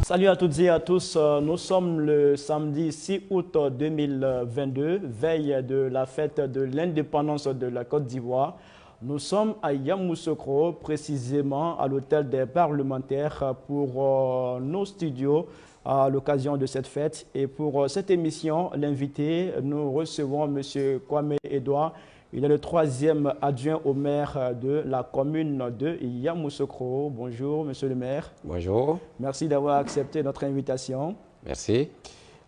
Salut à toutes et à tous. Nous sommes le samedi 6 août 2022, veille de la fête de l'indépendance de la Côte d'Ivoire. Nous sommes à Yamoussoukro, précisément à l'hôtel des parlementaires pour nos studios à l'occasion de cette fête. Et pour cette émission, l'invité, nous recevons M. Kwame Edouard. Il est le troisième adjoint au maire de la commune de Yamoussoukro. Bonjour, monsieur le maire. Bonjour. Merci d'avoir accepté notre invitation. Merci.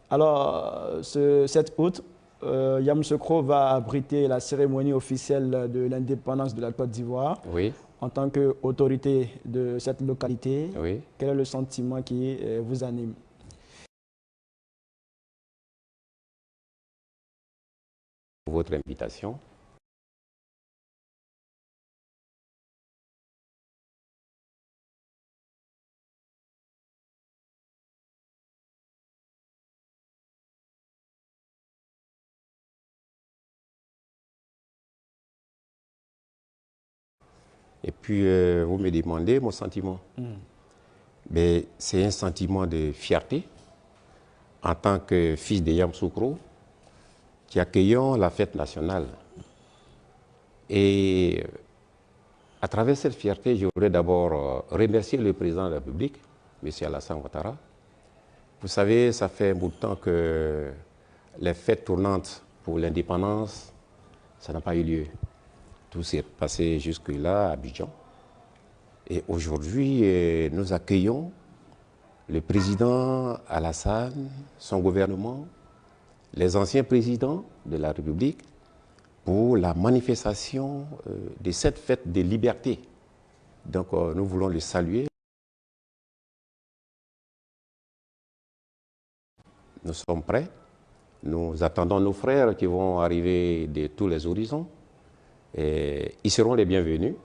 Alors, ce 7 août, Yamoussoukro va abriter la cérémonie officielle de l'indépendance de la Côte d'Ivoire. Oui. En tant qu'autorité de cette localité, Oui. quel est le sentiment qui vous anime? Votre invitation. Et puis, vous me demandez mon sentiment. Mais c'est un sentiment de fierté en tant que fils de Yamoussoukro qui accueillons la fête nationale. Et à travers cette fierté, je voudrais d'abord remercier le président de la République, M. Alassane Ouattara. Vous savez, ça fait un bout de temps que les fêtes tournantes pour l'indépendance, ça n'a pas eu lieu. Tout s'est passé jusque-là à Abidjan. Et aujourd'hui, nous accueillons le président Alassane, son gouvernement, les anciens présidents de la République pour la manifestation de cette fête de liberté. Donc nous voulons le saluer. Nous sommes prêts. Nous attendons nos frères qui vont arriver de tous les horizons. Et ils seront les bienvenus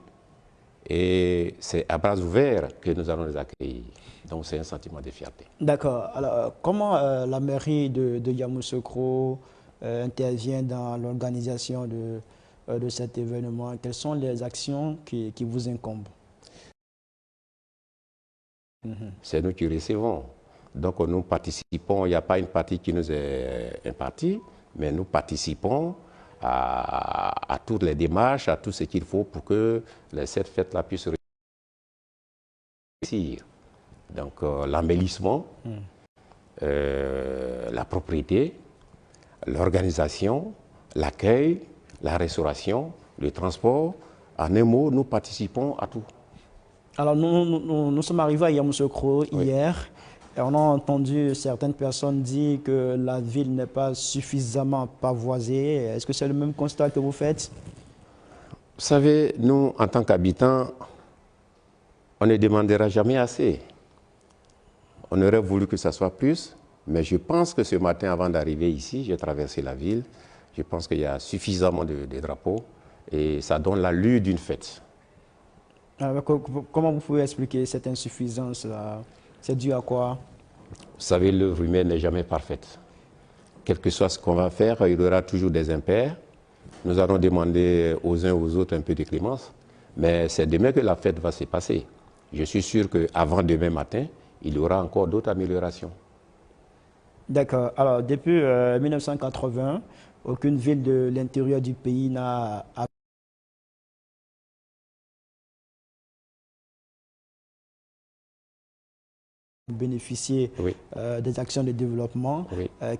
et c'est à bras ouverts que nous allons les accueillir. Donc c'est un sentiment de fierté. D'accord. Alors, comment la mairie de Yamoussoukro intervient dans l'organisation de cet événement? Quelles sont les actions qui vous incombent? C'est nous qui recevons. Donc nous participons, il n'y a pas une partie qui nous est impartie, mais nous participons à toutes les démarches, à tout ce qu'il faut pour que cette fête-là puisse réussir. Donc l'embellissement, la propriété, l'organisation, l'accueil, la restauration, le transport. En un mot, nous participons à tout. Alors nous sommes arrivés à Yamoussoukro hier. Et on a entendu certaines personnes dire que la ville n'est pas suffisamment pavoisée. Est-ce que c'est le même constat que vous faites? Vous savez, nous, en tant qu'habitants, on ne demandera jamais assez. On aurait voulu que ça soit plus, mais je pense que ce matin, avant d'arriver ici, j'ai traversé la ville. Je pense qu'il y a suffisamment de drapeaux et ça donne l'allure d'une fête. Alors, comment vous pouvez expliquer cette insuffisance-là? C'est dû à quoi? Vous savez, l'œuvre humaine n'est jamais parfaite. Quel que soit ce qu'on va faire, il y aura toujours des impairs. Nous allons demander aux uns aux autres un peu de clémence, mais c'est demain que la fête va se passer. Je suis sûr qu'avant demain matin, il y aura encore d'autres améliorations. D'accord. Alors, depuis 1980, aucune ville de l'intérieur du pays n'a bénéficier des actions de développement.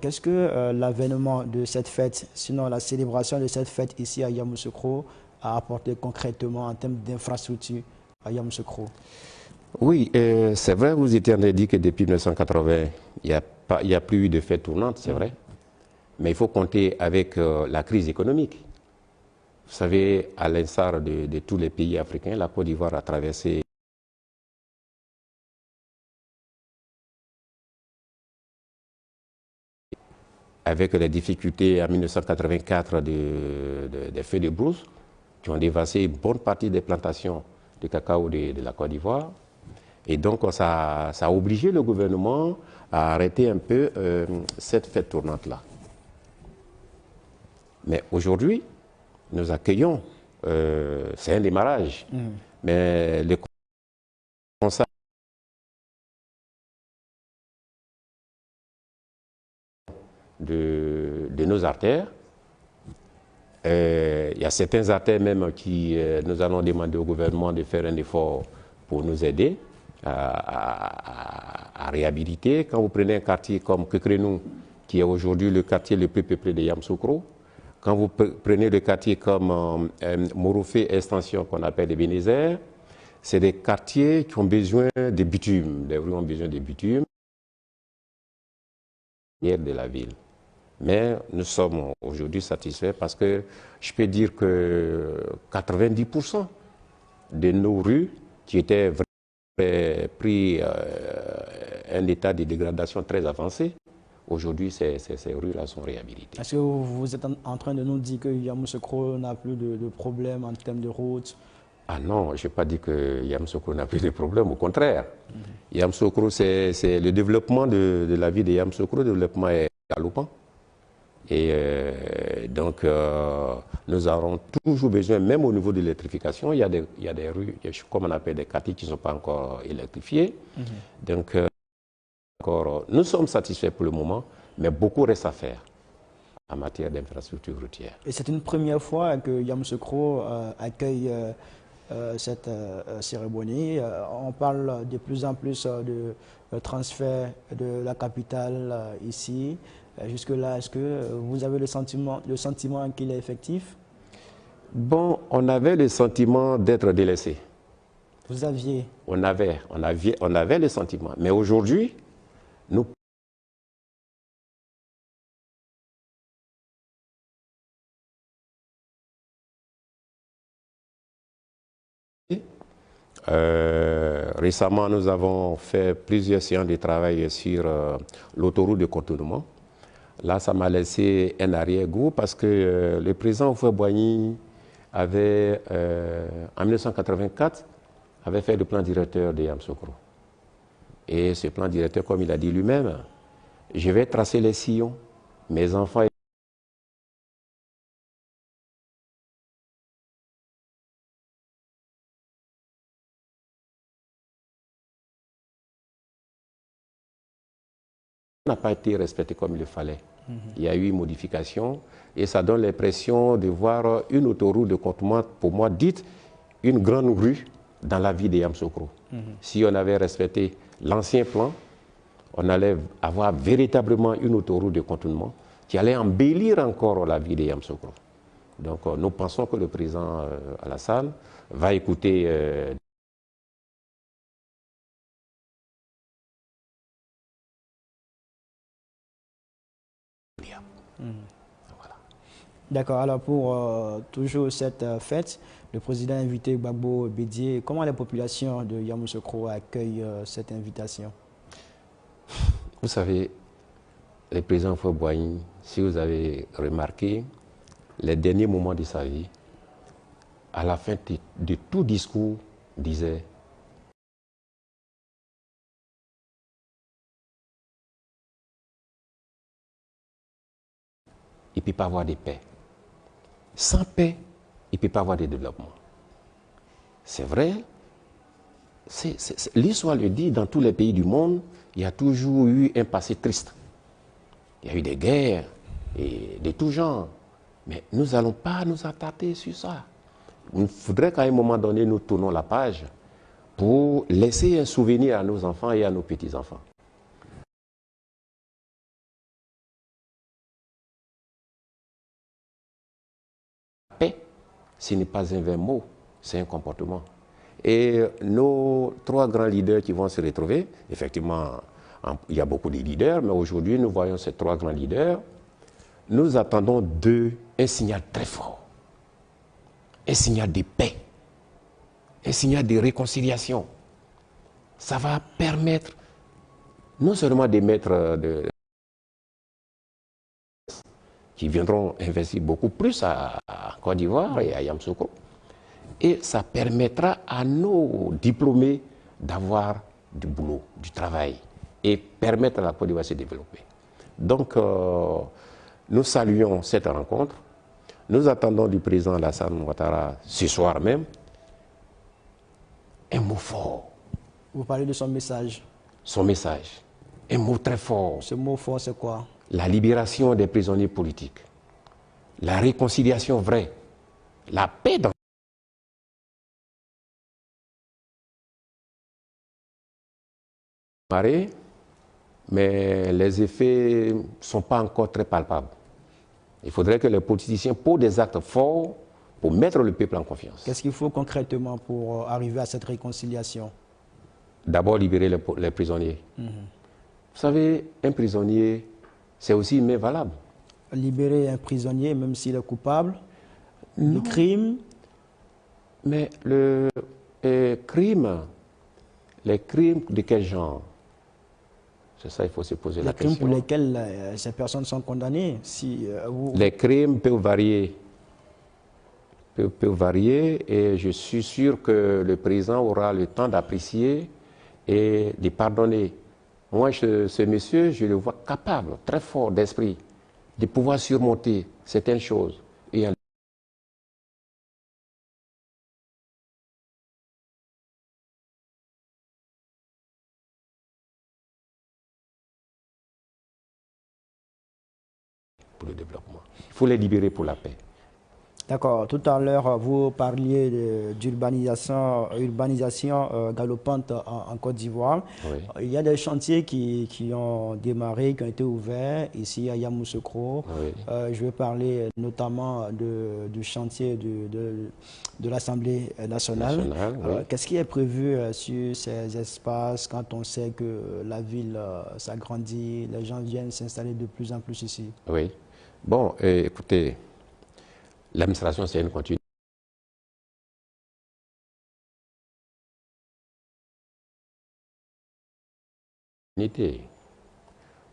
Qu'est-ce que l'avènement de cette fête, sinon la célébration de cette fête ici à Yamoussoukro, a apporté concrètement en termes d'infrastructure à Yamoussoukro? Oui, c'est vrai, vous étiez en train de dire que depuis 1980, il n'y a plus eu de fête tournante, c'est vrai. Mais il faut compter avec la crise économique. Vous savez, à l'instar de tous les pays africains, la Côte d'Ivoire a traversé avec les difficultés en 1984 des feux de brousse qui ont dévasté une bonne partie des plantations de cacao de la Côte d'Ivoire. Et donc, ça a obligé le gouvernement à arrêter un peu cette fête tournante-là. Mais aujourd'hui, nous accueillons, c'est un démarrage, mais le constat de nos artères. Il y a certains artères même qui nous allons demander au gouvernement de faire un effort pour nous aider à réhabiliter. Quand vous prenez un quartier comme Kekrenou, qui est aujourd'hui le quartier le plus peuplé de Yamoussoukro, quand vous prenez le quartier comme Morofé Extension, qu'on appelle les Bénézères, c'est des quartiers qui ont besoin de bitume. Les rues ont besoin de bitume de la ville. Mais nous sommes aujourd'hui satisfaits parce que je peux dire que 90% de nos rues qui étaient vraiment pris un état de dégradation très avancé, aujourd'hui ces rues-là sont réhabilitées. Est-ce que vous êtes en train de nous dire que Yamoussoukro n'a plus de problème en termes de route? Ah non, je n'ai pas dit que Yamoussoukro n'a plus de problème, au contraire. Yamoussoukro, c'est le développement de la vie de Yamoussoukro, le développement est galopant. Et donc, nous aurons toujours besoin, même au niveau de l'électrification, il y a des rues, comme on appelle des quartiers qui ne sont pas encore électrifiés. Donc, nous sommes satisfaits pour le moment, mais beaucoup reste à faire en matière d'infrastructure routière. Et c'est une première fois que Yamoussoukro accueille cette cérémonie. On parle de plus en plus de transfert de la capitale ici. Jusque-là, est-ce que vous avez le sentiment qu'il est effectif? Bon, on avait le sentiment d'être délaissé. Vous aviez? On avait le sentiment. Mais aujourd'hui, nous récemment, nous avons fait plusieurs séances de travail sur l'autoroute de contournement. Là, ça m'a laissé un arrière-goût parce que le président Houphouët-Boigny avait, en 1984, avait fait le plan directeur de Yamoussoukro. Et ce plan directeur, comme il a dit lui-même, je vais tracer les sillons. Mes enfants n'a pas été respecté comme il le fallait. Il y a eu une modification et ça donne l'impression de voir une autoroute de contournement, pour moi, dite une grande rue dans la ville de Yamoussoukro. Si on avait respecté l'ancien plan, on allait avoir véritablement une autoroute de contournement qui allait embellir encore la ville de Yamoussoukro. Donc nous pensons que le président Alassane va écouter Voilà. D'accord, alors pour toujours cette fête, le président a invité Gbagbo Bédié. Comment la population de Yamoussoukro accueille cette invitation? Vous savez, le président Houphouët-Boigny, si vous avez remarqué, les derniers moments de sa vie, à la fin de tout discours, disait il ne peut pas avoir de paix. Sans paix, il ne peut pas avoir de développement. C'est vrai, l'histoire le dit, dans tous les pays du monde, il y a toujours eu un passé triste. Il y a eu des guerres et de tout genre. Mais nous n'allons pas nous attarder sur ça. Il faudrait qu'à un moment donné, nous tournons la page pour laisser un souvenir à nos enfants et à nos petits-enfants. Paix, ce n'est pas un vain mot, c'est un comportement. Et nos trois grands leaders qui vont se retrouver, effectivement, il y a beaucoup de leaders, mais aujourd'hui, nous voyons ces trois grands leaders. Nous attendons d'eux un signal très fort, un signal de paix, un signal de réconciliation. Ça va permettre non seulement de mettre qui viendront investir beaucoup plus à Côte d'Ivoire et à Yamoussoukro, et ça permettra à nos diplômés d'avoir du boulot, du travail, et permettre à la Côte d'Ivoire de se développer. Donc, nous saluons cette rencontre. Nous attendons du président Alassane Ouattara ce soir même un mot fort. Vous parlez de son message. Son message. Un mot très fort. Ce mot fort, c'est quoi? la libération des prisonniers politiques, la réconciliation vraie, la paix dans marée, mais les effets ne sont pas encore très palpables. Il faudrait que les politiciens posent des actes forts pour mettre le peuple en confiance. Qu'est-ce qu'il faut concrètement pour arriver à cette réconciliation? D'abord, libérer les prisonniers. Vous savez, un prisonnier, c'est aussi une main valable. Libérer un prisonnier, même s'il est coupable de crime? Mais crime, les crimes de quel genre? C'est ça, il faut se poser la question. Les crimes pour lesquels ces personnes sont condamnées. Les crimes peuvent varier. Peuvent varier et je suis sûr que le président aura le temps d'apprécier et de pardonner. Moi, ce monsieur, je le vois capable, très fort d'esprit, de pouvoir surmonter certaines choses. Et pour le développement. Il faut les libérer pour la paix. D'accord. Tout à l'heure, vous parliez d'urbanisation galopante en Côte d'Ivoire. Oui. Il y a des chantiers qui ont démarré, qui ont été ouverts ici à Yamoussoukro. Oui. Je vais parler notamment du chantier de l'Assemblée nationale. Oui. Qu'est-ce qui est prévu sur ces espaces quand on sait que la ville s'agrandit, les gens viennent s'installer de plus en plus ici? Oui. Bon, écoutez, l'administration, c'est une continuité.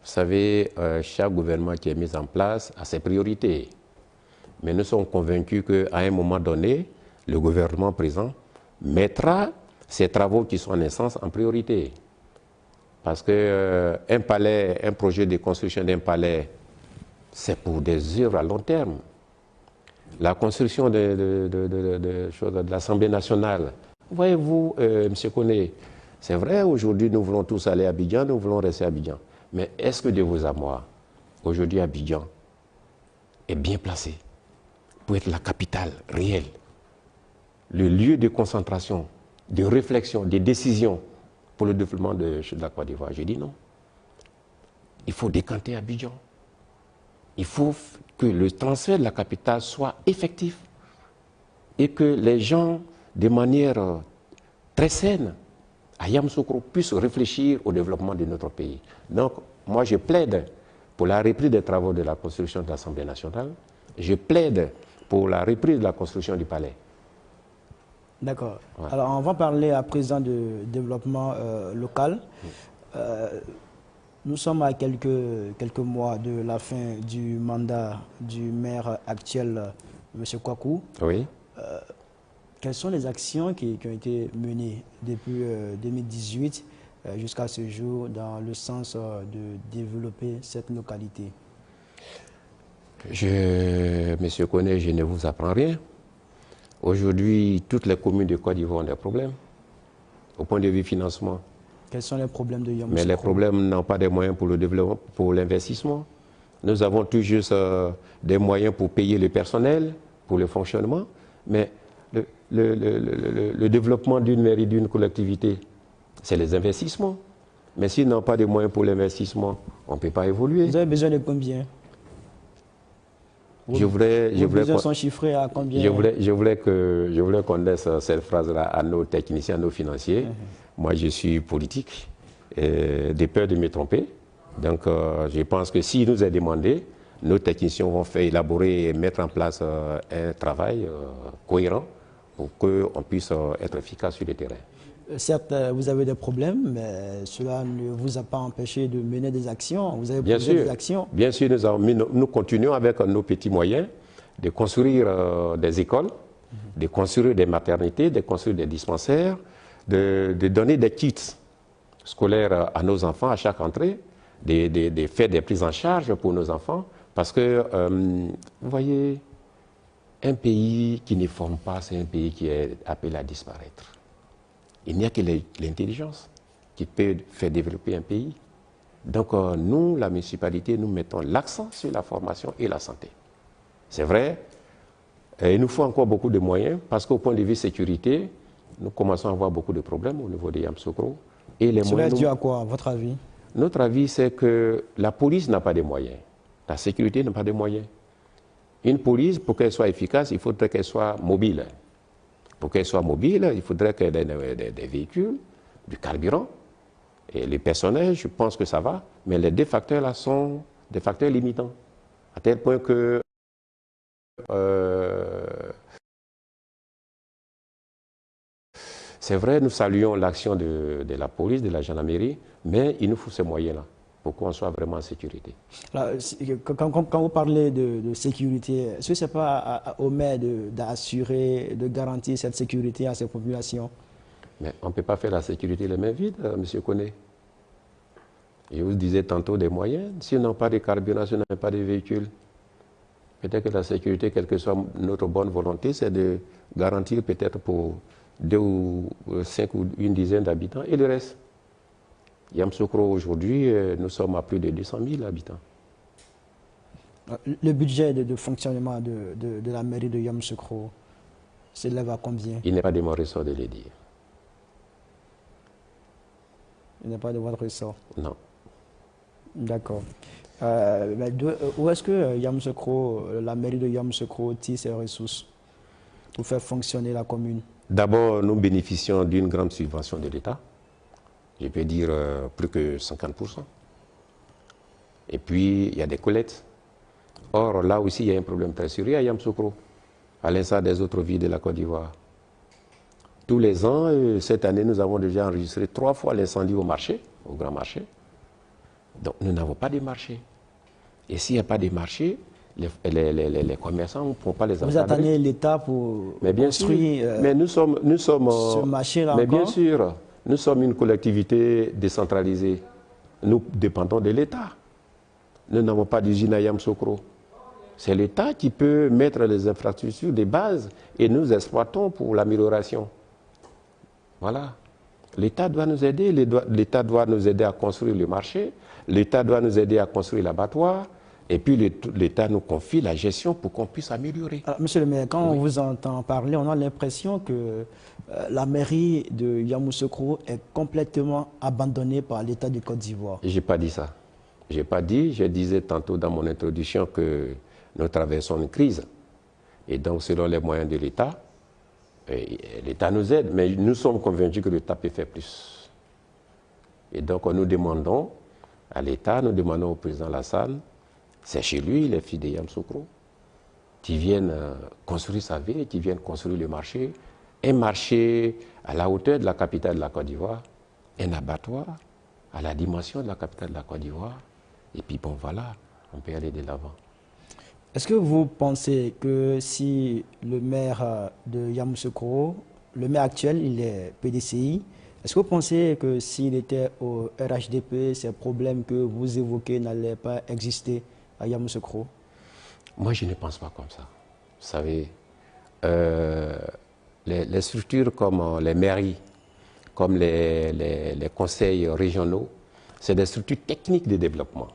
Vous savez, chaque gouvernement qui est mis en place a ses priorités. Mais nous sommes convaincus qu'à un moment donné, le gouvernement présent mettra ses travaux qui sont en essence en priorité. Parce qu'un palais, un projet de construction d'un palais, c'est pour des œuvres à long terme. La construction de l'Assemblée nationale, voyez-vous, M. Koné, c'est vrai, aujourd'hui, nous voulons tous aller à Abidjan, nous voulons rester à Abidjan. Mais est-ce que de vous à moi, aujourd'hui, Abidjan est bien placé pour être la capitale réelle, le lieu de concentration, de réflexion, de décision pour le développement de la Côte d'Ivoire? J'ai dit non. Il faut décanter Abidjan. Il faut que le transfert de la capitale soit effectif et que les gens, de manière très saine, à Yamoussoukro, puissent réfléchir au développement de notre pays. Donc, moi, je plaide pour la reprise des travaux de la construction de l'Assemblée nationale. Je plaide pour la reprise de la construction du palais. D'accord. Ouais. Alors, on va parler à présent de développement local. Nous sommes à quelques mois de la fin du mandat du maire actuel, M. Kwaku. Oui. Quelles sont les actions qui ont été menées depuis 2018 jusqu'à ce jour dans le sens de développer cette localité? Monsieur Koné, je ne vous apprends rien. Aujourd'hui, toutes les communes de Côte d'Ivoire ont des problèmes au point de vue financement. Quels sont les problèmes de Yamoussoukro? Mais les problèmes n'ont pas des moyens pour le développement, pour l'investissement. Nous avons tout juste des moyens pour payer le personnel, pour le fonctionnement. Mais le développement d'une mairie, d'une collectivité, c'est les investissements. Mais s'ils n'ont pas de moyens pour l'investissement, on ne peut pas évoluer. Vous avez besoin de combien? Vos besoins sont chiffrés à combien? Je voulais qu'on laisse cette phrase-là à nos techniciens, à nos financiers. Moi, je suis politique, de peur de me tromper. Donc, je pense que s'il nous est demandé, nos techniciens vont faire élaborer et mettre en place un travail cohérent pour qu'on puisse être efficace sur le terrain. Certes, vous avez des problèmes, mais cela ne vous a pas empêché de mener des actions. Vous avez posé des actions. Bien sûr, nous continuons avec nos petits moyens de construire des écoles, de construire des maternités, de construire des dispensaires, de donner des kits scolaires à nos enfants à chaque entrée, de faire des prises en charge pour nos enfants. Parce que, vous voyez, un pays qui ne forme pas, c'est un pays qui est appelé à disparaître. Il n'y a que l'intelligence qui peut faire développer un pays. Donc nous, la municipalité, nous mettons l'accent sur la formation et la santé. C'est vrai, il nous faut encore beaucoup de moyens parce qu'au point de vue sécurité, nous commençons à avoir beaucoup de problèmes au niveau de Yamoussoukro. Cela est dû à quoi, à votre avis? Notre avis, c'est que la police n'a pas de moyens. La sécurité n'a pas de moyens. Une police, pour qu'elle soit efficace, il faudrait qu'elle soit mobile. Pour qu'elle soit mobile, il faudrait qu'elle ait des véhicules, du carburant. Et les personnels, je pense que ça va, mais les deux facteurs là sont des facteurs limitants. À tel point que c'est vrai, nous saluons l'action de la police, de la gendarmerie, mais il nous faut ces moyens-là pour qu'on soit vraiment en sécurité. Alors, quand vous parlez de sécurité, est-ce que ce n'est pas au maire d'assurer, de garantir cette sécurité à ses populations? Mais on ne peut pas faire la sécurité les mains vides, M. Koné. Je vous disais tantôt des moyens. Si on n'a pas de carburant, si on n'a pas de véhicules, peut-être que la sécurité, quelle que soit notre bonne volonté, c'est de garantir peut-être pour 2 ou 5 ou une dizaine d'habitants et le reste. Yamoussoukro, aujourd'hui, nous sommes à plus de 200 000 habitants. Le budget de fonctionnement de la mairie de Yamoussoukro s'élève à combien? Il n'est pas de mon ressort de le dire. Il n'est pas de votre ressort? Non. D'accord. Où est-ce que Yamoussoukro, la mairie de Yamoussoukro tire ses ressources pour faire fonctionner la commune? D'abord, nous bénéficions d'une grande subvention de l'État. Je peux dire plus que 50%. Et puis, il y a des collectes. Or, là aussi, il y a un problème très sérieux à Yamoussoukro, à l'instar des autres villes de la Côte d'Ivoire. Tous les ans, cette année, nous avons déjà enregistré 3 fois l'incendie au marché, au grand marché. Donc, nous n'avons pas de marché. Et s'il n'y a pas de marché, les commerçants ne pourront pas les encadrer. Vous attendez l'État pour construire mais nous sommes ce marché-là mais encore? bien sûr, nous sommes une collectivité décentralisée. Nous dépendons de l'État. Nous n'avons pas d'usine à Yamoussoukro. C'est l'État qui peut mettre les infrastructures de base et nous exploitons pour l'amélioration. Voilà. L'État doit nous aider. L'État doit nous aider à construire le marché. L'État doit nous aider à construire l'abattoir. Et puis l'État nous confie la gestion pour qu'on puisse améliorer. Alors, monsieur le maire, quand Oui. on vous entend parler, on a l'impression que la mairie de Yamoussoukro est complètement abandonnée par l'État du Côte d'Ivoire. Je n'ai pas dit ça. Je n'ai pas dit, je disais tantôt dans mon introduction que nous traversons une crise. Et donc, selon les moyens de l'État, l'État nous aide, mais nous sommes convaincus que l'État peut faire plus. Et donc, nous demandons à l'État, nous demandons au président Lassane, c'est chez lui, les filles de Yamoussoukro, qui viennent construire sa ville, qui viennent construire le marché, un marché à la hauteur de la capitale de la Côte d'Ivoire, un abattoir à la dimension de la capitale de la Côte d'Ivoire, et puis bon voilà, on peut aller de l'avant. Est-ce que vous pensez que si le maire de Yamoussoukro, le maire actuel, il est PDCI, est-ce que vous pensez que s'il était au RHDP, ces problèmes que vous évoquez n'allaient pas exister à Yamoussoukro? Moi, je ne pense pas comme ça. Vous savez, les structures comme les mairies, comme les conseils régionaux, c'est des structures techniques de développement.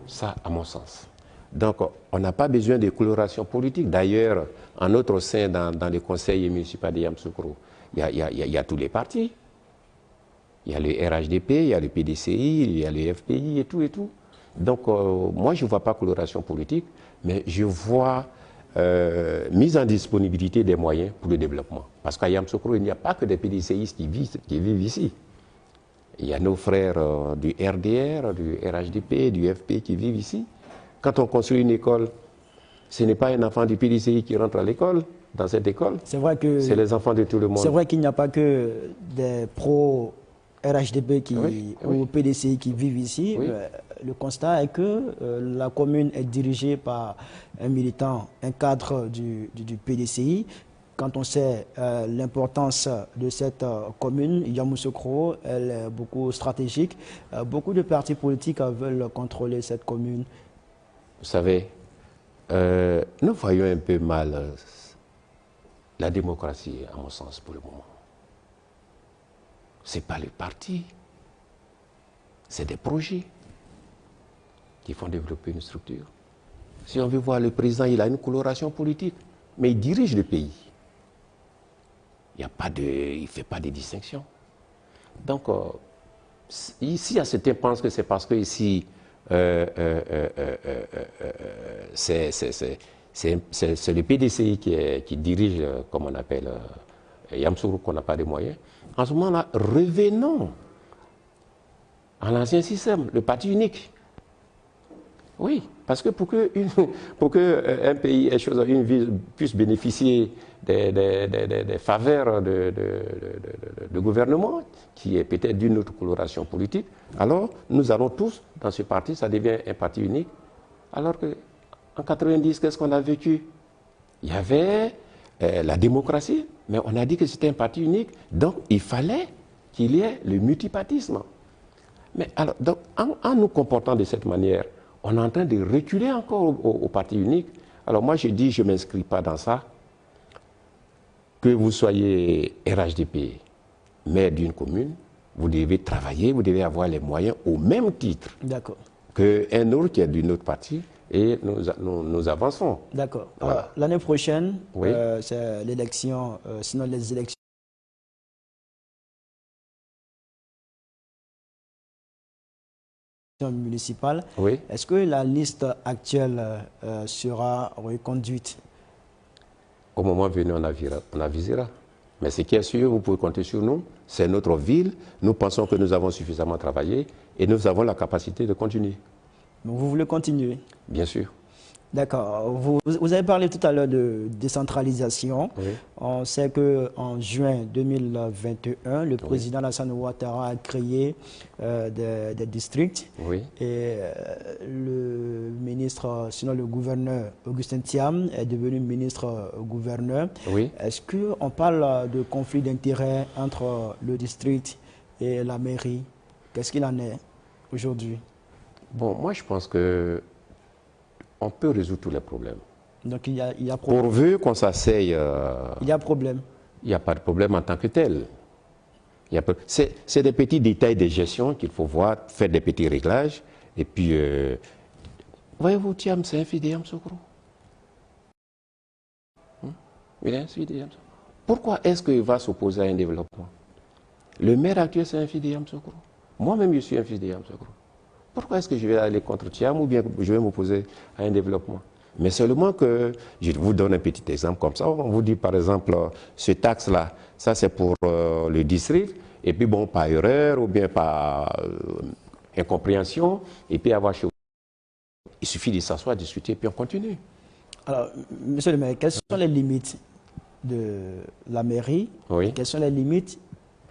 Ça, à mon sens. Donc, on n'a pas besoin de coloration politique. D'ailleurs, en notre sein, dans les conseils municipaux de Yamoussoukro, il y a tous les partis. Il y a le RHDP, il y a le PDCI, il y a le FPI et tout et tout. Donc, moi, je ne vois pas coloration politique, mais je vois mise en disponibilité des moyens pour le développement. Parce qu'à Yamoussoukro, il n'y a pas que des PDCistes qui vivent ici. Il y a nos frères du RDR, du RHDP, du FP qui vivent ici. Quand on construit une école, ce n'est pas un enfant du PDCI qui rentre à l'école, dans cette école. C'est vrai que c'est les enfants de tout le monde. C'est vrai qu'il n'y a pas que des pro-RHDP ou PDCI qui vivent ici. Oui. Le constat est que la commune est dirigée par un militant, un cadre du PDCI. Quand on sait l'importance de cette commune, Yamoussoukro, elle est beaucoup stratégique. Beaucoup de partis politiques veulent contrôler cette commune. Vous savez, nous voyons un peu mal la démocratie, à mon sens, pour le moment. Ce n'est pas le parti. c'est des projets qui font développer une structure. Si on veut voir le président, il a une coloration politique, mais il dirige le pays. Il ne fait pas de distinction. Donc, ici, à certains pensent que c'est parce que ici, c'est le PDCI qui dirige, comme on appelle, Yamoussoukro, qu'on n'a pas de moyens. En ce moment-là, revenons à l'ancien système, le parti unique. Oui, parce que pour qu'un pays, une ville puisse bénéficier des faveurs de gouvernement, qui est peut-être d'une autre coloration politique, alors nous allons tous, dans ce parti, ça devient un parti unique. Alors qu'en 90, qu'est-ce qu'on a vécu? Il y avait la démocratie, mais on a dit que c'était un parti unique, donc il fallait qu'il y ait le multipartisme. Mais alors, donc, en nous comportant de cette manière, on est en train de reculer encore au parti unique. Alors moi, je dis, je ne m'inscris pas dans ça. Que vous soyez RHDP, maire d'une commune, vous devez travailler, vous devez avoir les moyens au même titre qu'un autre qui est d'une autre partie, et nous avançons. D'accord. Voilà. L'année prochaine, oui. C'est l'élection, sinon les élections municipales. Oui. Est-ce que la liste actuelle sera reconduite? Au moment venu, on avisera. Mais ce qui est sûr, vous pouvez compter sur nous, c'est notre ville. Nous pensons que nous avons suffisamment travaillé et nous avons la capacité de continuer. Donc vous voulez continuer? Bien sûr. D'accord. Vous avez parlé tout à l'heure de décentralisation. Oui. On sait qu'en juin 2021, le président Alassane Ouattara a créé des districts. Oui. Et le ministre, sinon le gouverneur Augustin Thiam est devenu ministre-gouverneur. Oui. Est-ce qu'on parle de conflit d'intérêts entre le district et la mairie? Qu'est-ce qu'il en est aujourd'hui? Bon, moi je pense que on peut résoudre tous les problèmes. Donc il y a problème. Pourvu qu'on s'asseye... il y a problème. Il n'y a pas de problème en tant que tel. C'est des petits détails de gestion qu'il faut voir, faire des petits réglages. Et puis, voyez-vous, Thiam, c'est un fils de Yamoussoukro. Il est un fils de Yamoussoukro. Pourquoi est-ce qu'il va s'opposer à un développement? Le maire actuel, c'est un fils de Yamoussoukro. Moi-même, je suis un fils de Yamoussoukro. Pourquoi est-ce que je vais aller contre Thiam ou bien je vais m'opposer à un développement? Mais seulement que, je vous donne un petit exemple comme ça, on vous dit par exemple, ce taxe-là, ça c'est pour le district, et puis bon, par erreur ou bien par incompréhension, et puis avoir chez vous. Il suffit de s'asseoir, discuter, et puis on continue. Alors, monsieur le maire, quelles sont les limites de la mairie? Oui. Quelles sont les limites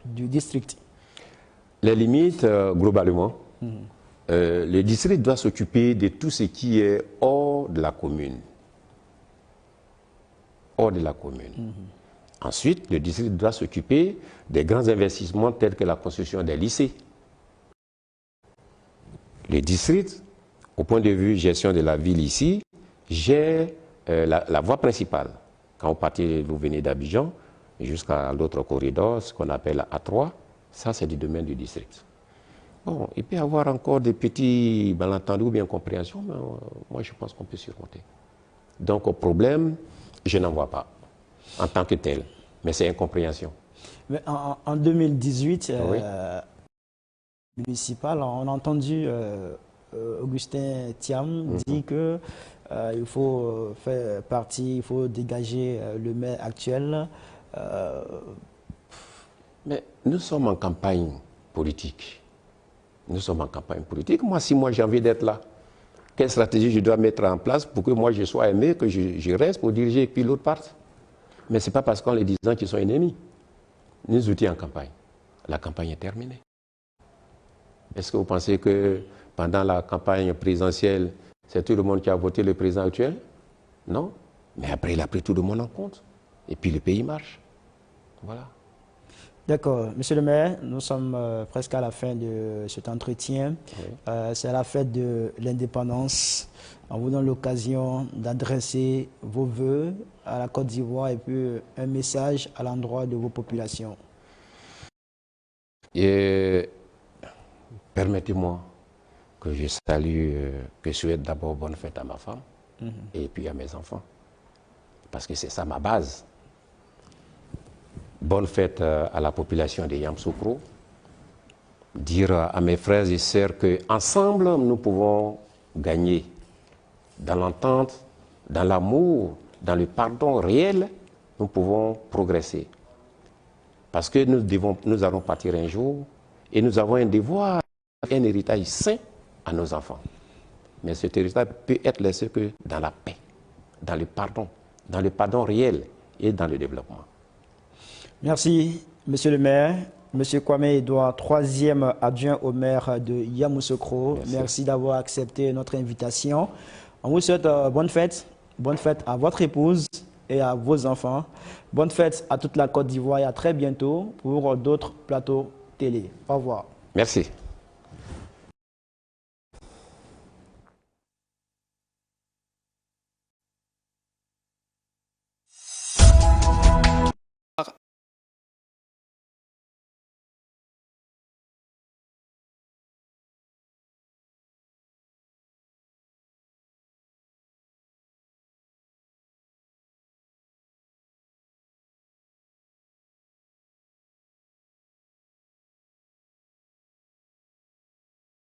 du district? Les limites, globalement, le district doit s'occuper de tout ce qui est hors de la commune. Hors de la commune. Ensuite, le district doit s'occuper des grands investissements tels que la construction des lycées. Le district, au point de vue gestion de la ville ici, gère la voie principale. Quand vous venez d'Abidjan jusqu'à l'autre corridor, ce qu'on appelle A3, ça c'est du domaine du district. Bon, il peut y avoir encore des petits malentendus ou bien incompréhensions, mais moi je pense qu'on peut surmonter. Donc au problème, je n'en vois pas en tant que tel, mais c'est incompréhension. Mais en 2018, municipal, on a entendu Augustin Thiam dire que il faut faire partie, il faut dégager le maire actuel. Mais nous sommes en campagne politique. Nous sommes en campagne politique. Moi, si j'ai envie d'être là, quelle stratégie je dois mettre en place pour que moi je sois aimé, que je reste pour diriger et puis l'autre parte? Mais ce n'est pas parce qu'on les disant qu'ils sont ennemis. Nous outils en campagne. La campagne est terminée. Est-ce que vous pensez que pendant la campagne présidentielle, c'est tout le monde qui a voté le président actuel? Non. Mais après, il a pris tout le monde en compte. Et puis le pays marche. Voilà. D'accord. Monsieur le maire, nous sommes presque à la fin de cet entretien. Oui. C'est la fête de l'indépendance. On vous donne l'occasion d'adresser vos vœux à la Côte d'Ivoire et puis un message à l'endroit de vos populations. Et Permettez-moi que je salue, que je souhaite d'abord bonne fête à ma femme et puis à mes enfants. Parce que c'est ça ma base. Bonne fête à la population de Yamoussoukro. Dire à mes frères et sœurs qu'ensemble, nous pouvons gagner dans l'entente, dans l'amour, dans le pardon réel, nous pouvons progresser. Parce que nous allons partir un jour et nous avons un devoir, un héritage sain à nos enfants. Mais cet héritage peut être laissé que dans la paix, dans le pardon réel et dans le développement. Merci, Monsieur le maire. Monsieur Kwame Edouard, troisième adjoint au maire de Yamoussoukro. Merci d'avoir accepté notre invitation. On vous souhaite bonne fête à votre épouse et à vos enfants. Bonne fête à toute la Côte d'Ivoire et à très bientôt pour d'autres plateaux télé. Au revoir. Merci.